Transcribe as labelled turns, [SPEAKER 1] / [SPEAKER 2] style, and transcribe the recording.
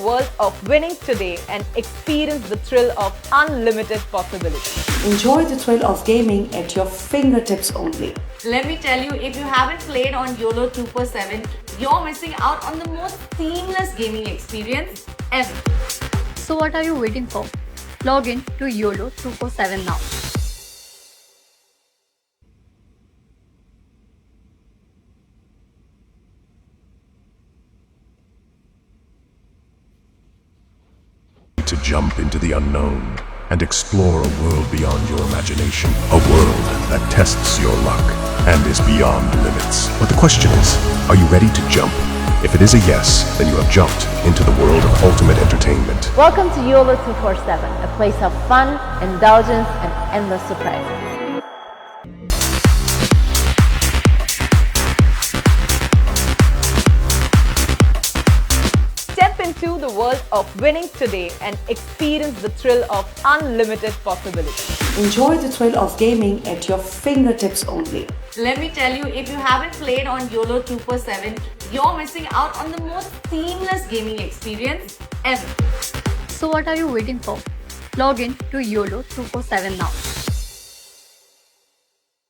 [SPEAKER 1] world of winning today and experience the thrill of unlimited possibilities.
[SPEAKER 2] Enjoy the thrill of gaming at your fingertips only.
[SPEAKER 3] Let me tell you, if you haven't played on YOLO 247, you're missing out on the most seamless gaming experience ever.
[SPEAKER 4] So what are you waiting for? Log in to YOLO 247 now.
[SPEAKER 5] To jump into the unknown and explore a world beyond your imagination. A world that tests your luck and is beyond limits. But the question is, are you ready to jump? If it is a yes, then you have jumped into the world of ultimate entertainment.
[SPEAKER 6] Welcome to YOLO 247, a place of fun, indulgence, and endless surprises.
[SPEAKER 1] Step into the world of winning today and experience the thrill of unlimited possibilities.
[SPEAKER 2] Enjoy the thrill of gaming at your fingertips only.
[SPEAKER 3] Let me tell you, if you haven't played on YOLO 247, you're missing out on the most seamless gaming experience ever.
[SPEAKER 4] So what are you waiting for? Log in to YOLO 247 now.